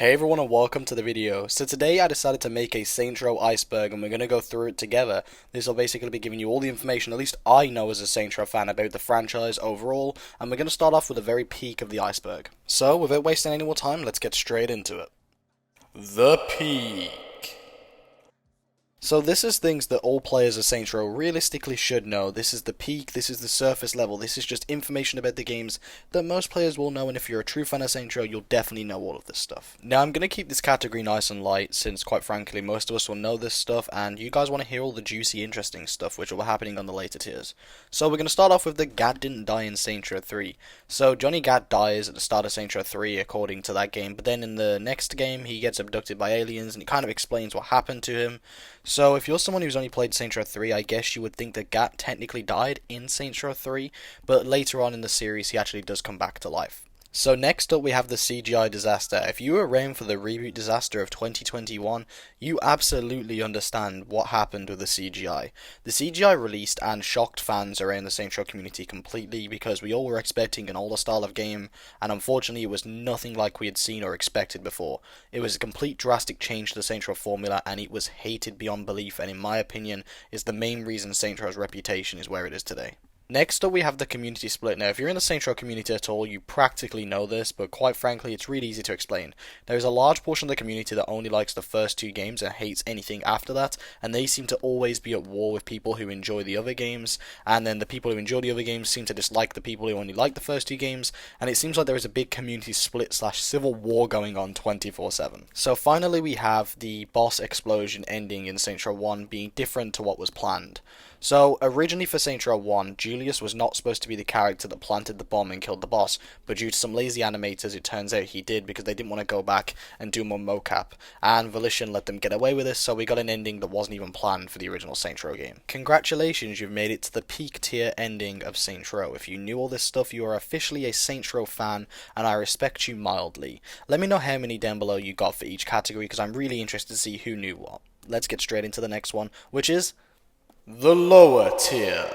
Hey everyone and welcome to the video. So today I decided to make a Saints Row Iceberg and we're going to go through it together. This will basically be giving you all the information at least I know as a Saints Row fan about the franchise overall, and we're going to start off with the very peak of the iceberg. So without wasting any more time, let's get straight into it. The peak. So this is things that all players of Saints Row realistically should know. This is the peak, this is the surface level, this is just information about the games that most players will know, and if you're a true fan of Saints Row, you'll definitely know all of this stuff. Now I'm going to keep this category nice and light, since quite frankly most of us will know this stuff, and you guys want to hear all the juicy, interesting stuff which will be happening on the later tiers. So we're going to start off with the Gat didn't die in Saints Row 3. So Johnny Gat dies at the start of Saints Row 3 according to that game, but then in the next game he gets abducted by aliens, and it kind of explains what happened to him. So if you're someone who's only played Saints Row 3, I guess you would think that Gat technically died in Saints Row 3, but later on in the series he actually does come back to life. So next up we have the CGI disaster. If you were around for the reboot disaster of 2021, you absolutely understand what happened with the CGI. The CGI released and shocked fans around the Saints Row community completely because we all were expecting an older style of game, and unfortunately it was nothing like we had seen or expected before. It was a complete drastic change to the Saints Row formula, and it was hated beyond belief, and in my opinion is the main reason Saints Row's reputation is where it is today. Next up we have the community split. Now if you're in the Saints Row community at all, you practically know this, but quite frankly it's really easy to explain. There is a large portion of the community that only likes the first two games and hates anything after that, and they seem to always be at war with people who enjoy the other games, and then the people who enjoy the other games seem to dislike the people who only like the first two games, and it seems like there is a big community split slash civil war going on 24/7. So finally we have the boss explosion ending in Saints Row 1 being different to what was planned. So, originally for Saints Row 1, Julius was not supposed to be the character that planted the bomb and killed the boss, but due to some lazy animators, it turns out he did because they didn't want to go back and do more mocap, and Volition let them get away with this, so we got an ending that wasn't even planned for the original Saints Row game. Congratulations, you've made it to the peak tier ending of Saints Row. If you knew all this stuff, you are officially a Saints Row fan, and I respect you mildly. Let me know how many down below you got for each category, because I'm really interested to see who knew what. Let's get straight into the next one, which is the lower tier.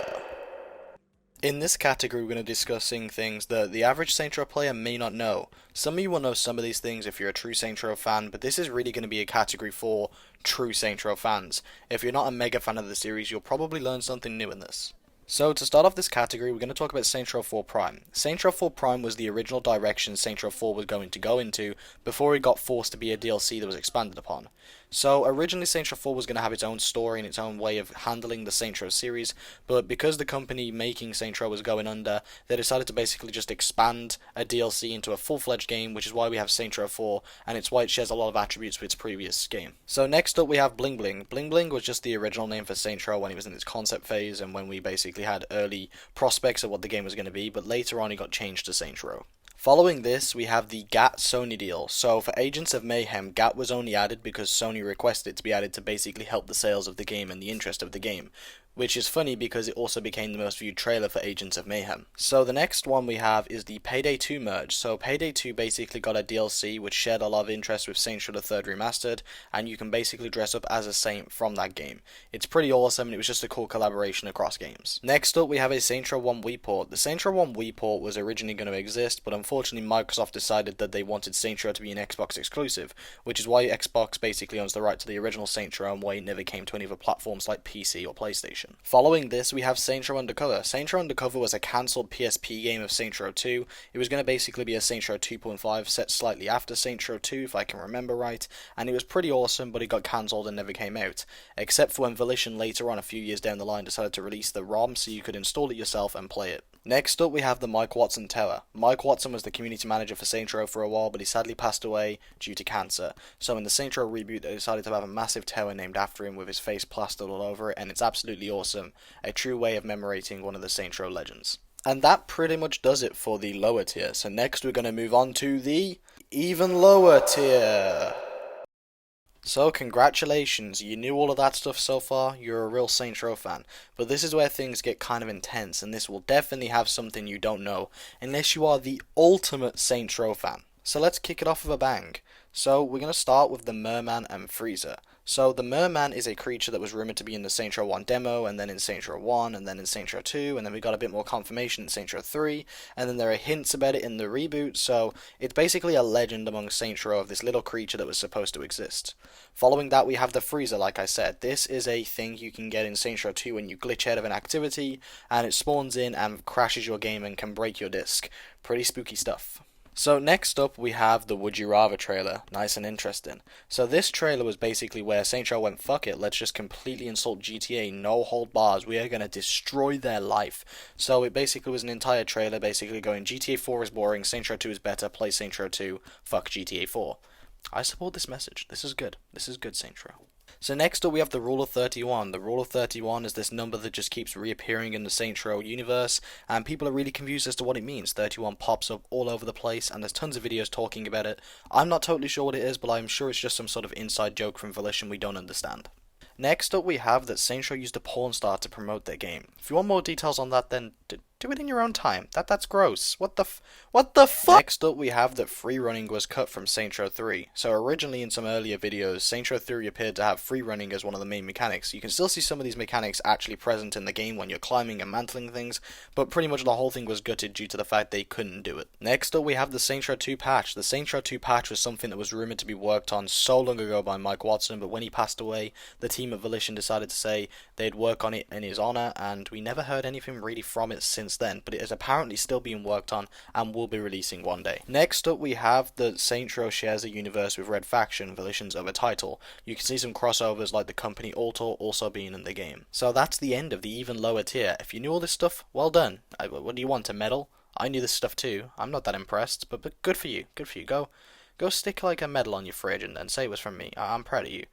In this category we're going to be discussing things that the average Saints Row player may not know. Some of you will know some of these things if you're a true Saints Row fan, but this is really going to be a category for true Saints Row fans. If you're not a mega fan of the series, you'll probably learn something new in this. So to start off this category, we're going to talk about Saints Row 4 Prime. Saints Row 4 Prime was the original direction Saints Row 4 was going to go into before it got forced to be a DLC that was expanded upon. So originally Saints Row 4 was going to have its own story and its own way of handling the Saints Row series, but because the company making Saints Row was going under, they decided to basically just expand a DLC into a full-fledged game, which is why we have Saints Row 4, and it's why it shares a lot of attributes with its previous game. So next up we have Bling Bling. Bling Bling was just the original name for Saints Row when it was in its concept phase and when we basically had early prospects of what the game was going to be, but later on it got changed to Saints Row. Following this, we have the GAT Sony deal. So for Agents of Mayhem, GAT was only added because Sony requested it to be added to basically help the sales of the game and the interest of the game. Which is funny because it also became the most viewed trailer for Agents of Mayhem. So the next one we have is the Payday 2 merge. So Payday 2 basically got a DLC which shared a lot of interest with Saints Row the 3rd Remastered, and you can basically dress up as a saint from that game. It's pretty awesome, and it was just a cool collaboration across games. Next up we have a Saints Row 1 Wii port. The Saints Row 1 Wii port was originally going to exist, but unfortunately Microsoft decided that they wanted Saints Row to be an Xbox exclusive, which is why Xbox basically owns the right to the original Saints Row and why it never came to any other platforms like PC or PlayStation. Following this, we have Saints Row Undercover. Saints Row Undercover was a cancelled PSP game of Saints Row 2. It was going to basically be a Saints Row 2.5 set slightly after Saints Row 2, if I can remember right, and it was pretty awesome, but it got cancelled and never came out. Except for when Volition later on, a few years down the line, decided to release the ROM so you could install it yourself and play it. Next up, we have the Mike Watson Tower. Mike Watson was the community manager for Saints Row for a while, but he sadly passed away due to cancer. So in the Saints Row reboot, they decided to have a massive tower named after him with his face plastered all over it, and it's absolutely awesome. A true way of commemorating one of the Saints Row legends. And that pretty much does it for the lower tier. So next we're going to move on to the even lower tier. So congratulations, you knew all of that stuff so far, you're a real Saints Row fan. But this is where things get kind of intense, and this will definitely have something you don't know, unless you are the ultimate Saints Row fan. So let's kick it off with a bang. So we're going to start with the Merman and Frieza. So the Merman is a creature that was rumored to be in the Saints Row 1 demo, and then in Saints Row 1, and then in Saints Row 2, and then we got a bit more confirmation in Saints Row 3, and then there are hints about it in the reboot, so it's basically a legend among Saints Row of this little creature that was supposed to exist. Following that, we have the Frieza, like I said. This is a thing you can get in Saints Row 2 when you glitch out of an activity, and it spawns in and crashes your game and can break your disc. Pretty spooky stuff. So next up we have the Would You Rather trailer, nice and interesting. So this trailer was basically where Saints Row went, fuck it, let's just completely insult GTA, no hold bars, we are going to destroy their life. So it basically was an entire trailer basically going GTA 4 is boring, Saints Row 2 is better, play Saints Row 2, fuck GTA 4. I support this message, this is good Saints Row. So next up we have the Rule of 31. The Rule of 31 is this number that just keeps reappearing in the Saints Row universe, and people are really confused as to what it means. 31 pops up all over the place, and there's tons of videos talking about it. I'm not totally sure what it is, but I'm sure it's just some sort of inside joke from Volition we don't understand. Next up we have that Saints Row used a porn star to promote their game. If you want more details on that, then do it in your own time. That's gross. What the fuck? Next up we have that free running was cut from Saints Row 3. So originally in some earlier videos, Saints Row 3 appeared to have free running as one of the main mechanics. You can still see some of these mechanics actually present in the game when you're climbing and mantling things, but pretty much the whole thing was gutted due to the fact they couldn't do it. Next up we have the Saints Row 2 patch. The Saints Row 2 patch was something that was rumored to be worked on so long ago by Mike Watson, but when he passed away, the team at Volition decided to say they'd work on it in his honor, and we never heard anything really from it since then, but it is apparently still being worked on and will be releasing one day. Next up we have that Saints Row shares a universe with Red Faction, Volition's other title. You can see some crossovers like the company Altor also being in the game. So that's the end of the even lower tier. If you knew all this stuff, well done. What do you want, a medal? I knew this stuff too. I'm not that impressed, but good for you. Good for you. Go stick like a medal on your fridge and say it was from me. I'm proud of you.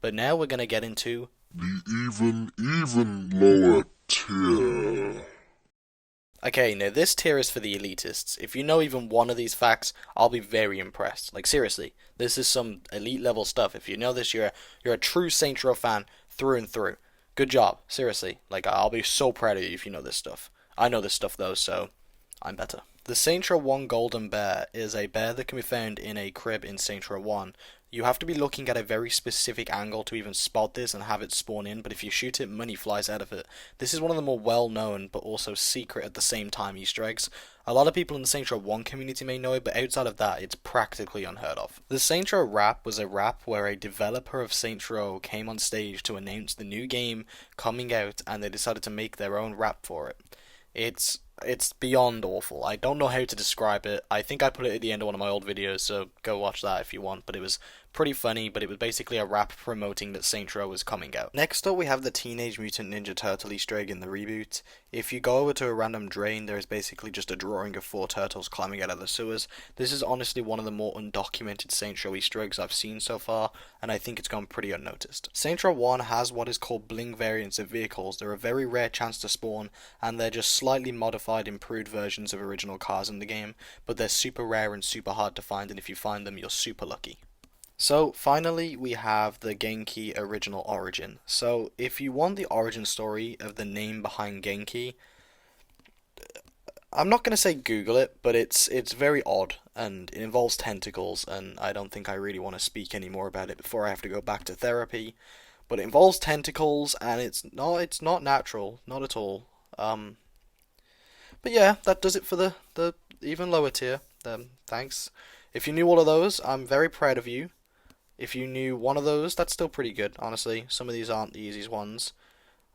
But now we're gonna get into the even lower tier. Okay, now this tier is for the elitists. If you know even one of these facts, I'll be very impressed. Like seriously, this is some elite level stuff. If you know this, you're a true Saints Row fan through and through. Good job, seriously. Like I'll be so proud of you if you know this stuff. I know this stuff though, so I'm better. The Saints Row 1 Golden Bear is a bear that can be found in a crib in Saints Row 1. You have to be looking at a very specific angle to even spot this and have it spawn in, but if you shoot it, money flies out of it. This is one of the more well-known, but also secret at the same time Easter eggs. A lot of people in the Saints Row 1 community may know it, but outside of that, it's practically unheard of. The Saints Row rap was a rap where a developer of Saints Row came on stage to announce the new game coming out, and they decided to make their own rap for it. It's beyond awful. I don't know how to describe it. I think I put it at the end of one of my old videos, so go watch that if you want. But it was pretty funny, but it was basically a rap promoting that Saints Row was coming out. Next up, we have the Teenage Mutant Ninja Turtle Easter egg in the reboot. If you go over to a random drain, there is basically just a drawing of 4 turtles climbing out of the sewers. This is honestly one of the more undocumented Saints Row Easter eggs I've seen so far, and I think it's gone pretty unnoticed. Saints Row 1 has what is called bling variants of vehicles. They're a very rare chance to spawn, and they're just slightly modified, improved versions of original cars in the game, but they're super rare and super hard to find, and if you find them, you're super lucky. So finally we have the Genki original origin. So if you want the origin story of the name behind Genki, I'm not going to say Google it, but it's very odd and it involves tentacles, and I don't think I really want to speak any more about it before I have to go back to therapy. But it involves tentacles and it's not natural, not at all. But yeah, that does it for the even lower tier. Thanks. If you knew all of those, I'm very proud of you. If you knew one of those, that's still pretty good, honestly. Some of these aren't the easiest ones.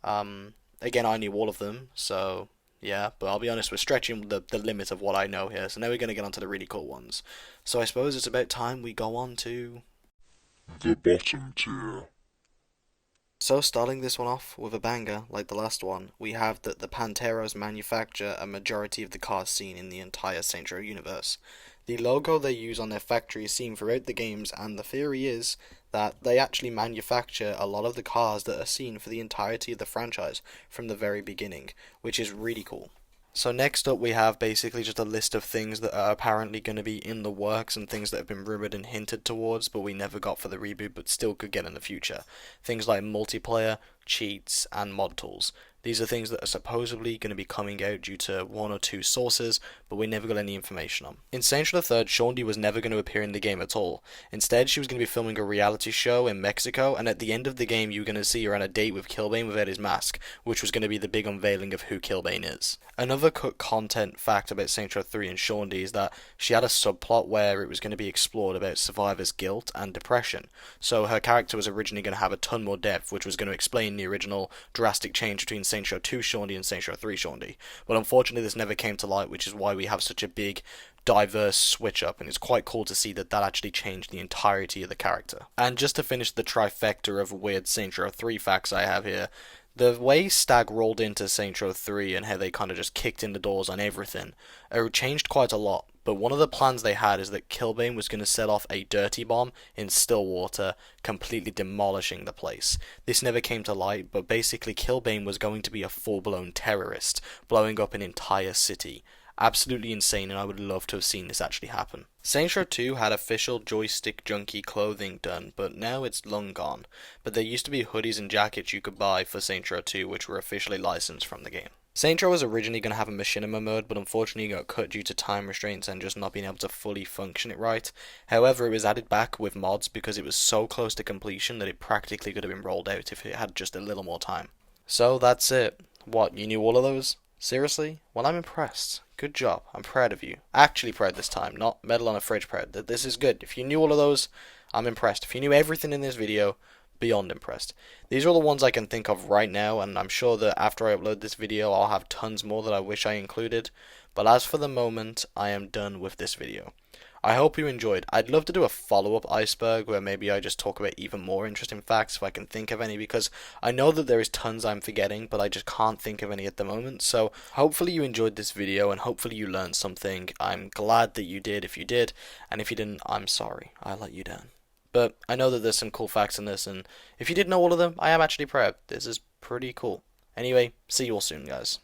Again, I knew all of them, so yeah, but I'll be honest, we're stretching the limit of what I know here, so now we're going to get on to the really cool ones. So I suppose it's about time we go on to the bottom tier. So starting this one off with a banger, like the last one, we have that the Panteros manufacture a majority of the cars seen in the entire Saints Row universe. The logo they use on their factory is seen throughout the games, and the theory is that they actually manufacture a lot of the cars that are seen for the entirety of the franchise from the very beginning, which is really cool. So next up we have basically just a list of things that are apparently going to be in the works and things that have been rumoured and hinted towards but we never got for the reboot but still could get in the future. Things like multiplayer, cheats, and mod tools. These are things that are supposedly going to be coming out due to one or two sources, but we never got any information on. In Saints Row the Third, Shaundy was never going to appear in the game at all. Instead, she was going to be filming a reality show in Mexico, and at the end of the game, you were going to see her on a date with Killbane without his mask, which was going to be the big unveiling of who Killbane is. Another cut content fact about Saints Row 3 and Shaundy is that she had a subplot where it was going to be explored about survivors' guilt and depression. So her character was originally going to have a ton more depth, which was going to explain the original drastic change between Saints Row 2 Shaundy and Saints Row 3 Shaundy. But unfortunately, this never came to light, which is why we have such a big, diverse switch up, and it's quite cool to see that that actually changed the entirety of the character. And just to finish the trifecta of weird Saints Row 3 facts I have here, the way Stag rolled into Saints Row 3 and how they kind of just kicked in the doors on everything changed quite a lot. But one of the plans they had is that Killbane was going to set off a dirty bomb in Stillwater, completely demolishing the place. This never came to light, but basically Killbane was going to be a full-blown terrorist, blowing up an entire city. Absolutely insane, and I would love to have seen this actually happen. Saints Row 2 had official joystick junkie clothing done, but now it's long gone. But there used to be hoodies and jackets you could buy for Saints Row 2 which were officially licensed from the game. Saints Row was originally going to have a machinima mode, but unfortunately got cut due to time restraints and just not being able to fully function it right. However, it was added back with mods because it was so close to completion that it practically could have been rolled out if it had just a little more time. So that's it. What, you knew all of those? Seriously? Well, I'm impressed. Good job. I'm proud of you. Actually proud this time, not medal on a fridge proud. This is good. If you knew all of those, I'm impressed. If you knew everything in this video, beyond impressed. These are all the ones I can think of right now, and I'm sure that after I upload this video, I'll have tons more that I wish I included. But as for the moment, I am done with this video. I hope you enjoyed. I'd love to do a follow-up Iceberg where maybe I just talk about even more interesting facts if I can think of any, because I know that there is tons I'm forgetting, but I just can't think of any at the moment. So hopefully you enjoyed this video and hopefully you learned something. I'm glad that you did if you did, and if you didn't, I'm sorry. I let you down. But I know that there's some cool facts in this, and if you did know all of them, I am actually proud. This is pretty cool. Anyway, see you all soon, guys.